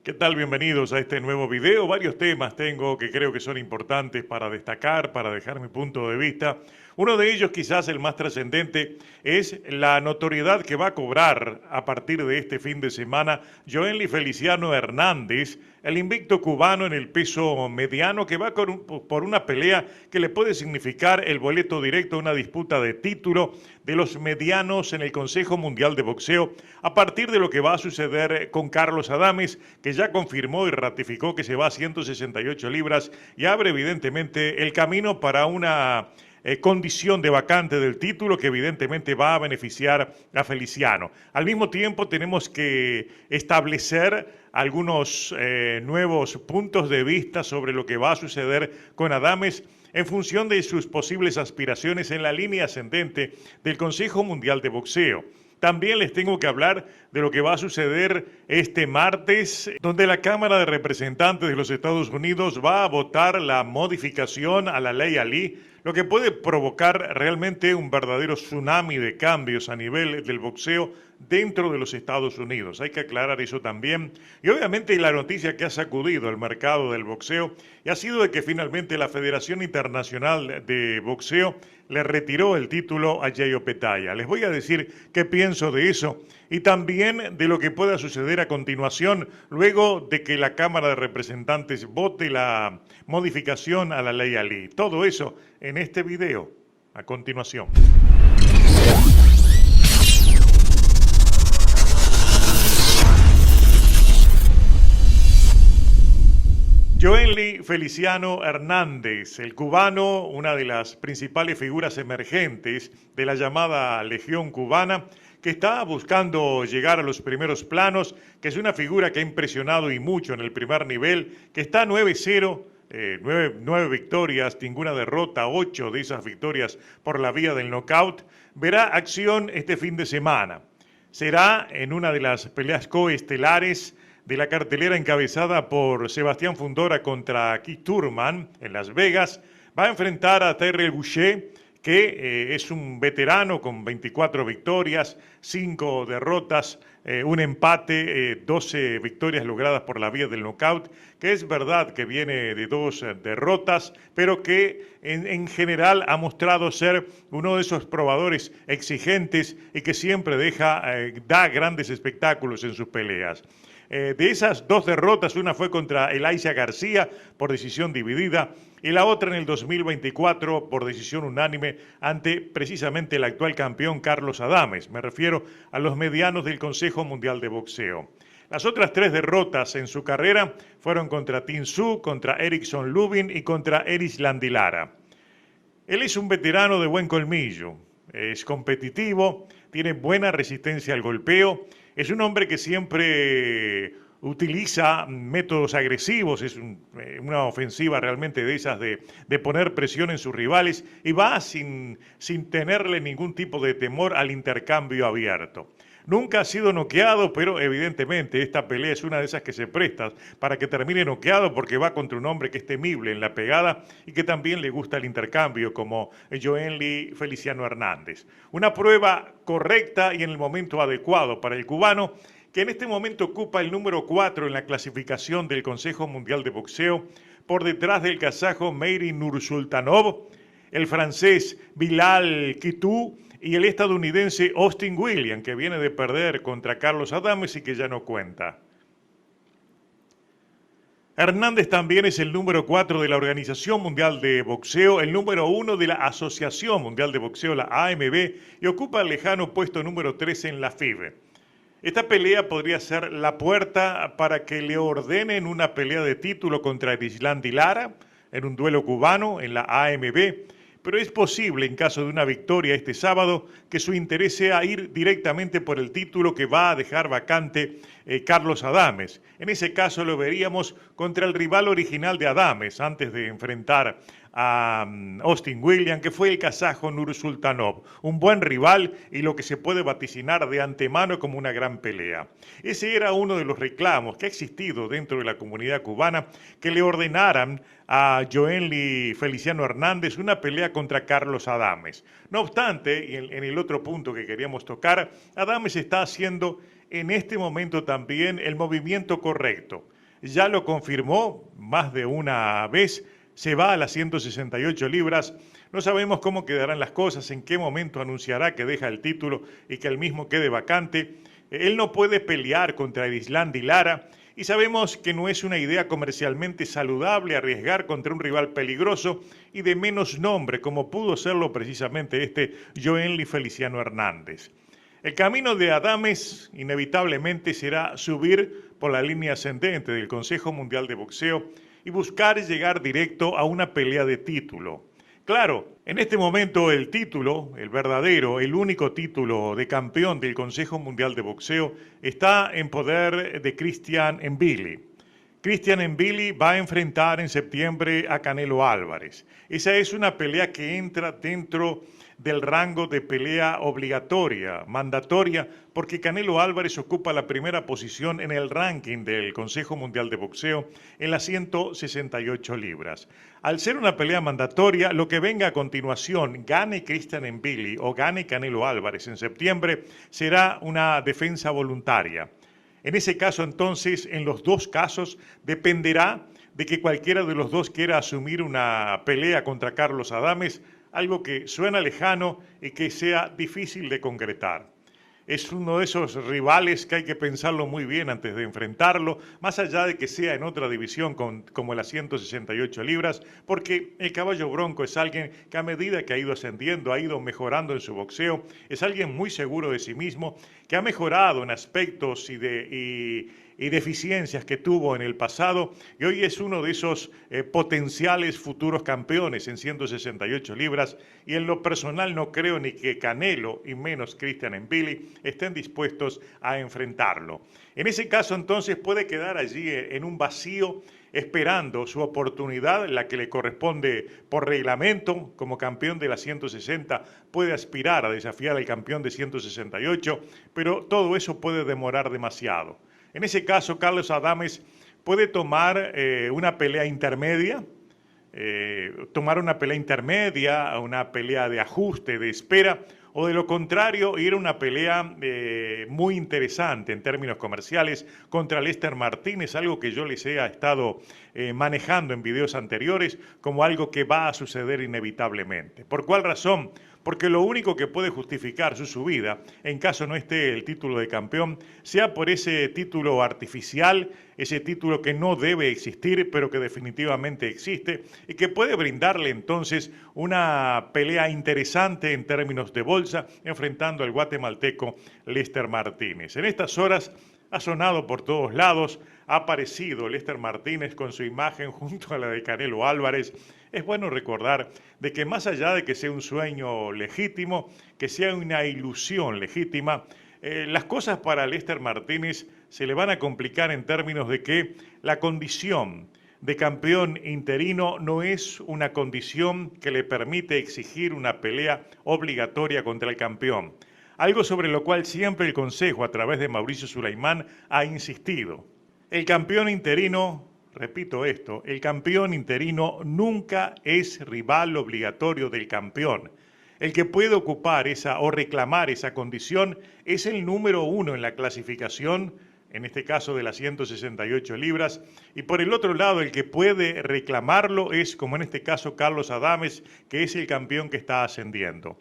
¿Qué tal? Bienvenidos a este nuevo video. Varios temas tengo que creo que son importantes para destacar, para dejar mi punto de vista. Uno de ellos, quizás el más trascendente, es la notoriedad que va a cobrar a partir de este fin de semana Joenly Feliciano Hernández, el invicto cubano en el peso mediano, que va por una pelea que le puede significar el boleto directo a una disputa de título de los medianos en el Consejo Mundial de Boxeo, a partir de lo que va a suceder con Carlos Adames, que ya confirmó y ratificó que se va a 168 libras y abre evidentemente el camino para una condición de vacante del título que evidentemente va a beneficiar a Feliciano. Al mismo tiempo tenemos que establecer algunos nuevos puntos de vista sobre lo que va a suceder con Adames en función de sus posibles aspiraciones en la línea ascendente del Consejo Mundial de Boxeo. También les tengo que hablar de lo que va a suceder este martes, donde la Cámara de Representantes de los Estados Unidos va a votar la modificación a la ley Ali, lo que puede provocar realmente un verdadero tsunami de cambios a nivel del boxeo dentro de los Estados Unidos. Hay que aclarar eso también. Y obviamente la noticia que ha sacudido el mercado del boxeo y ha sido de que finalmente la Federación Internacional de Boxeo le retiró el título a Jay Opetaia. Les voy a decir qué pienso de eso y también de lo que pueda suceder a continuación luego de que la Cámara de Representantes vote la modificación a la ley Ali. Todo eso en este video a continuación. Joenly Feliciano Hernández, el cubano, una de las principales figuras emergentes de la llamada Legión Cubana, que está buscando llegar a los primeros planos, que es una figura que ha impresionado y mucho en el primer nivel, que está 9-0, nueve victorias, ninguna derrota, 8 de esas victorias por la vía del knockout, verá acción este fin de semana. Será en una de las peleas coestelares de la cartelera encabezada por Sebastián Fundora contra Keith Thurman en Las Vegas. Va a enfrentar a Tyrell Boucher, que es un veterano con 24 victorias, 5 derrotas, un empate, 12 victorias logradas por la vía del knockout, que es verdad que viene de 2 derrotas, pero que en general ha mostrado ser uno de esos probadores exigentes y que siempre da grandes espectáculos en sus peleas. De esas 2 derrotas, una fue contra Elijah García por decisión dividida y la otra en el 2024 por decisión unánime ante precisamente el actual campeón Carlos Adames. Me refiero a los medianos del Consejo Mundial de Boxeo. Las otras 3 derrotas en su carrera fueron contra Tin Tszyu, contra Erickson Lubin y contra Eris Landilara. Él es un veterano de buen colmillo, es competitivo, tiene buena resistencia al golpeo. Es un hombre que siempre utiliza métodos agresivos, es una ofensiva realmente de esas de poner presión en sus rivales y va sin tenerle ningún tipo de temor al intercambio abierto. Nunca ha sido noqueado, pero evidentemente esta pelea es una de esas que se presta para que termine noqueado porque va contra un hombre que es temible en la pegada y que también le gusta el intercambio como Joenly Feliciano Hernández. Una prueba correcta y en el momento adecuado para el cubano, que en este momento ocupa el número 4 en la clasificación del Consejo Mundial de Boxeo, por detrás del kazajo Meiri Nursultanov, el francés Bilal Kitou y el estadounidense Austin Williams, que viene de perder contra Carlos Adames y que ya no cuenta. Hernández también es el número 4 de la Organización Mundial de Boxeo, el número 1 de la Asociación Mundial de Boxeo, la AMB, y ocupa el lejano puesto número 3 en la FIBE. Esta pelea podría ser la puerta para que le ordenen una pelea de título contra Erislandy Lara en un duelo cubano en la AMB, pero es posible, en caso de una victoria este sábado, que su interés sea ir directamente por el título que va a dejar vacante Carlos Adames. En ese caso lo veríamos contra el rival original de Adames, antes de enfrentar a Austin Williams, que fue el kazajo Nursultanov. Un buen rival y lo que se puede vaticinar de antemano como una gran pelea. Ese era uno de los reclamos que ha existido dentro de la comunidad cubana, que le ordenaran a Joenly Feliciano Hernández una pelea contra Carlos Adames. No obstante, y en el otro punto que queríamos tocar, Adames está haciendo en este momento también el movimiento correcto. Ya lo confirmó más de una vez, se va a las 168 libras. No sabemos cómo quedarán las cosas, en qué momento anunciará que deja el título y que el mismo quede vacante. Él no puede pelear contra Erislandy Lara y sabemos que no es una idea comercialmente saludable arriesgar contra un rival peligroso y de menos nombre como pudo serlo precisamente este Joenly Feliciano Hernández. El camino de Adames inevitablemente será subir por la línea ascendente del Consejo Mundial de Boxeo y buscar llegar directo a una pelea de título. Claro, en este momento el título, el verdadero, el único título de campeón del Consejo Mundial de Boxeo está en poder de Christian Mbili. Christian Mbili va a enfrentar en septiembre a Canelo Álvarez. Esa es una pelea que entra dentro del rango de pelea obligatoria, mandatoria, porque Canelo Álvarez ocupa la primera posición en el ranking del Consejo Mundial de Boxeo en las 168 libras. Al ser una pelea mandatoria, lo que venga a continuación, gane Christian Mbili o gane Canelo Álvarez en septiembre, será una defensa voluntaria. En ese caso, entonces, en los dos casos, dependerá de que cualquiera de los dos quiera asumir una pelea contra Carlos Adames, algo que suena lejano y que sea difícil de concretar. Es uno de esos rivales que hay que pensarlo muy bien antes de enfrentarlo, más allá de que sea en otra división como las 168 libras, porque el caballo bronco es alguien que a medida que ha ido ascendiendo, ha ido mejorando en su boxeo, es alguien muy seguro de sí mismo, que ha mejorado en aspectos y deficiencias que tuvo en el pasado y hoy es uno de esos potenciales futuros campeones en 168 libras y en lo personal no creo ni que Canelo y menos Christian Mbili estén dispuestos a enfrentarlo. En ese caso entonces puede quedar allí en un vacío esperando su oportunidad, la que le corresponde por reglamento, como campeón de la 160, puede aspirar a desafiar al campeón de 168, pero todo eso puede demorar demasiado. En ese caso, Carlos Adames puede tomar una pelea intermedia, una pelea de ajuste, de espera, o de lo contrario, ir a una pelea muy interesante en términos comerciales contra Lester Martínez, algo que yo les he estado manejando en videos anteriores como algo que va a suceder inevitablemente. ¿Por cuál razón? Porque lo único que puede justificar su subida, en caso no esté el título de campeón, sea por ese título artificial, ese título que no debe existir, pero que definitivamente existe, y que puede brindarle entonces una pelea interesante en términos de bolsa, enfrentando al guatemalteco Lester Martínez. En estas horas ha sonado por todos lados, ha aparecido Lester Martínez con su imagen junto a la de Canelo Álvarez. Es bueno recordar de que más allá de que sea un sueño legítimo, que sea una ilusión legítima, las cosas para Lester Martínez se le van a complicar en términos de que la condición de campeón interino no es una condición que le permite exigir una pelea obligatoria contra el campeón. Algo sobre lo cual siempre el Consejo, a través de Mauricio Sulaimán, ha insistido. El campeón interino, repito esto, el campeón interino nunca es rival obligatorio del campeón. El que puede ocupar esa o reclamar esa condición es el número uno en la clasificación, en este caso de las 168 libras, y por el otro lado el que puede reclamarlo es, como en este caso, Carlos Adames, que es el campeón que está ascendiendo.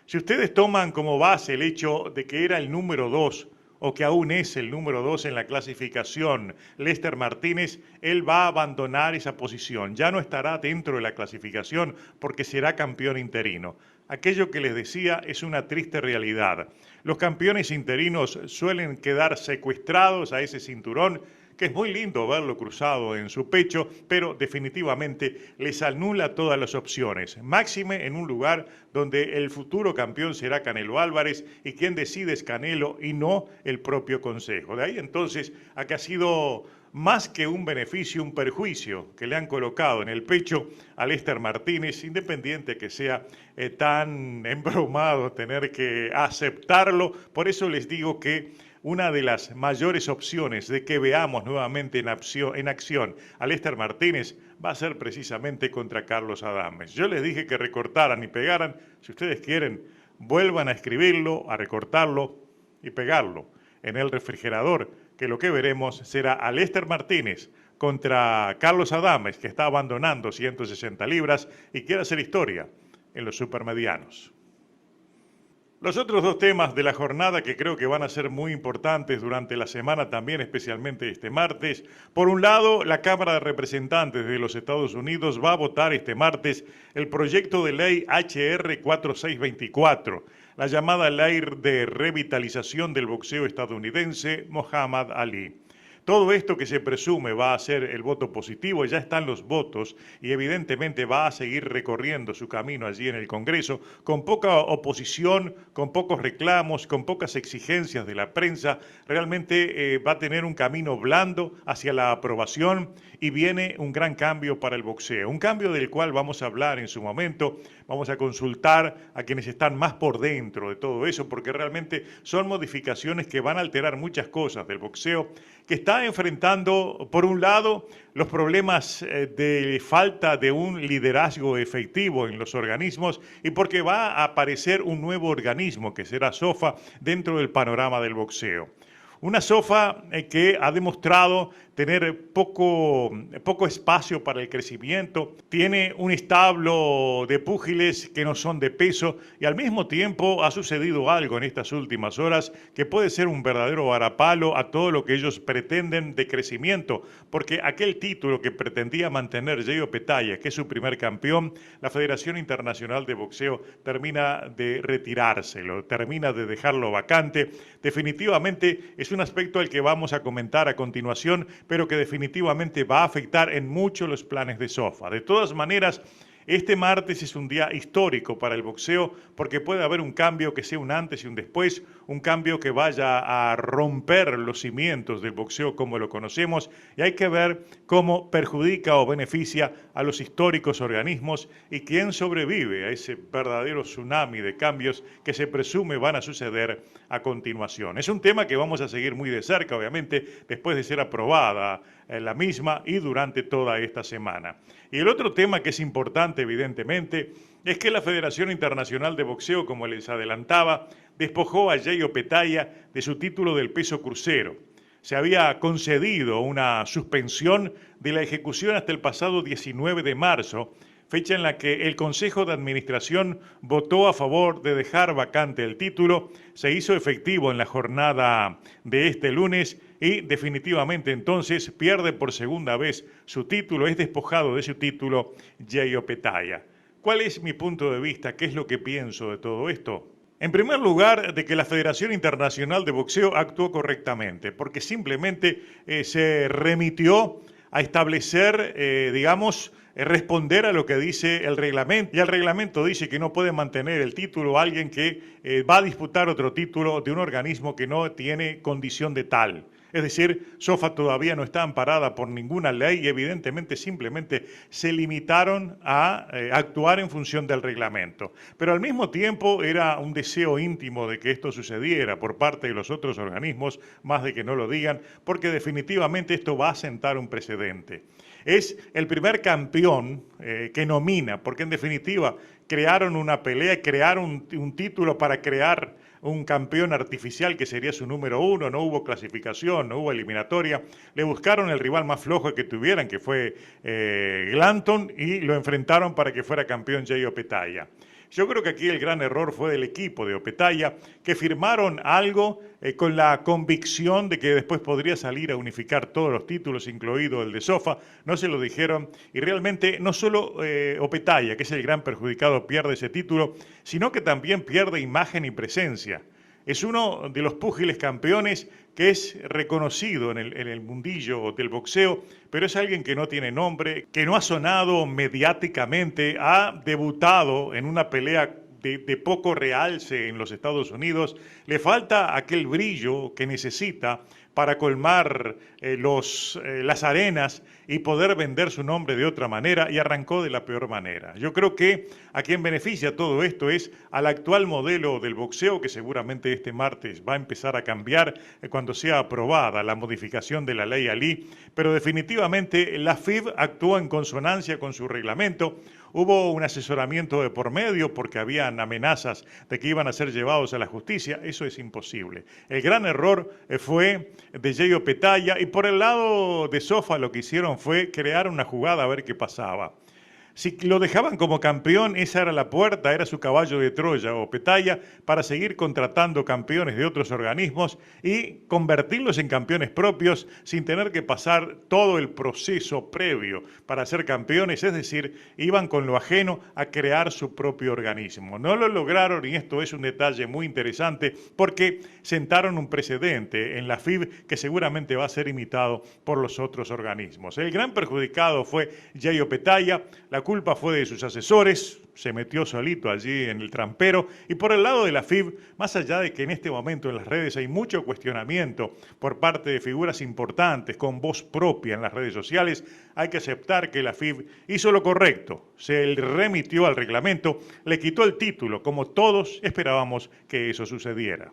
Si ustedes toman como base el hecho de que era el número 2 o que aún es el número 2 en la clasificación, Lester Martínez, él va a abandonar esa posición, ya no estará dentro de la clasificación porque será campeón interino. Aquello que les decía es una triste realidad. Los campeones interinos suelen quedar secuestrados a ese cinturón, que es muy lindo verlo cruzado en su pecho, pero definitivamente les anula todas las opciones. Máxime en un lugar donde el futuro campeón será Canelo Álvarez y quien decide es Canelo y no el propio Consejo. De ahí entonces a que ha sido más que un beneficio, un perjuicio que le han colocado en el pecho a Lester Martínez, independiente que sea tan embromado tener que aceptarlo. Por eso les digo que una de las mayores opciones de que veamos nuevamente en acción a Lester Martínez va a ser precisamente contra Carlos Adames. Yo les dije que recortaran y pegaran. Si ustedes quieren, vuelvan a escribirlo, a recortarlo y pegarlo. en el refrigerador, que lo que veremos será a Lester Martínez contra Carlos Adames, que está abandonando 160 libras y quiere hacer historia en los supermedianos. Los otros dos temas de la jornada que creo que van a ser muy importantes durante la semana también, especialmente este martes. Por un lado, la Cámara de Representantes de los Estados Unidos va a votar este martes el proyecto de ley HR 4624, la llamada ley de revitalización del boxeo estadounidense Muhammad Ali. Todo esto que se presume va a ser el voto positivo, ya están los votos y evidentemente va a seguir recorriendo su camino allí en el Congreso con poca oposición, con pocos reclamos, con pocas exigencias de la prensa. Realmente va a tener un camino blando hacia la aprobación y viene un gran cambio para el boxeo. Un cambio del cual vamos a hablar en su momento, vamos a consultar a quienes están más por dentro de todo eso porque realmente son modificaciones que van a alterar muchas cosas del boxeo que está enfrentando, por un lado, los problemas de falta de un liderazgo efectivo en los organismos y porque va a aparecer un nuevo organismo que será SOFA dentro del panorama del boxeo. Una SOFA que ha demostrado tener poco espacio para el crecimiento, tiene un establo de púgiles que no son de peso y al mismo tiempo ha sucedido algo en estas últimas horas que puede ser un verdadero varapalo a todo lo que ellos pretenden de crecimiento, porque aquel título que pretendía mantener Yeyo Petaya, que es su primer campeón, la Federación Internacional de Boxeo termina de retirárselo, termina de dejarlo vacante. Definitivamente es un aspecto al que vamos a comentar a continuación, pero que definitivamente va a afectar en mucho los planes de SOFA. De todas maneras, este martes es un día histórico para el boxeo porque puede haber un cambio que sea un antes y un después, un cambio que vaya a romper los cimientos del boxeo como lo conocemos y hay que ver cómo perjudica o beneficia a los históricos organismos y quién sobrevive a ese verdadero tsunami de cambios que se presume van a suceder a continuación. Es un tema que vamos a seguir muy de cerca, obviamente, después de ser aprobada la misma y durante toda esta semana. Y el otro tema que es importante, evidentemente, es que la Federación Internacional de Boxeo, como les adelantaba, despojó a Yeyo Petaya de su título del peso crucero. Se había concedido una suspensión de la ejecución hasta el pasado 19 de marzo, fecha en la que el Consejo de Administración votó a favor de dejar vacante el título, se hizo efectivo en la jornada de este lunes y definitivamente entonces pierde por segunda vez su título, es despojado de su título Yeyo Petaya. ¿Cuál es mi punto de vista? ¿Qué es lo que pienso de todo esto? En primer lugar, de que la Federación Internacional de Boxeo actuó correctamente, porque simplemente se remitió a establecer, responder a lo que dice el reglamento. Y el reglamento dice que no puede mantener el título alguien que va a disputar otro título de un organismo que no tiene condición de tal. Es decir, SOFA todavía no está amparada por ninguna ley y evidentemente simplemente se limitaron a actuar en función del reglamento. Pero al mismo tiempo era un deseo íntimo de que esto sucediera por parte de los otros organismos, más de que no lo digan, porque definitivamente esto va a sentar un precedente. Es el primer campeón que nomina, porque en definitiva crearon una pelea, crearon un título para crear un campeón artificial que sería su número uno, no hubo clasificación, no hubo eliminatoria, le buscaron el rival más flojo que tuvieran, que fue Glanton, y lo enfrentaron para que fuera campeón Yeyo Petaya. Yo creo que aquí el gran error fue del equipo de Opetaya, que firmaron algo con la convicción de que después podría salir a unificar todos los títulos, incluido el de SOFA. No se lo dijeron y realmente no solo Opetaya, que es el gran perjudicado, pierde ese título, sino que también pierde imagen y presencia. Es uno de los púgiles campeones que es reconocido en el mundillo del boxeo, pero es alguien que no tiene nombre, que no ha sonado mediáticamente, ha debutado en una pelea de poco realce en los Estados Unidos, le falta aquel brillo que necesita para colmar las arenas y poder vender su nombre de otra manera, y arrancó de la peor manera. Yo creo que a quien beneficia todo esto es al actual modelo del boxeo, que seguramente este martes va a empezar a cambiar cuando sea aprobada la modificación de la ley Ali, pero definitivamente la FIB actuó en consonancia con su reglamento. Hubo un asesoramiento de por medio porque habían amenazas de que iban a ser llevados a la justicia. Eso es imposible. El gran error fue de Yeyo Petaya, y por el lado de Sofa lo que hicieron fue crear una jugada a ver qué pasaba. Si lo dejaban como campeón, esa era la puerta, era su caballo de Troya o Petaya para seguir contratando campeones de otros organismos y convertirlos en campeones propios sin tener que pasar todo el proceso previo para ser campeones, es decir, iban con lo ajeno a crear su propio organismo. No lo lograron, y esto es un detalle muy interesante porque sentaron un precedente en la FIB que seguramente va a ser imitado por los otros organismos. El gran perjudicado fue Yeyo Petaya. La culpa fue de sus asesores, se metió solito allí en el trampero. Y por el lado de la FIB, más allá de que en este momento en las redes hay mucho cuestionamiento por parte de figuras importantes con voz propia en las redes sociales, hay que aceptar que la FIB hizo lo correcto, se remitió al reglamento, le quitó el título, como todos esperábamos que eso sucediera.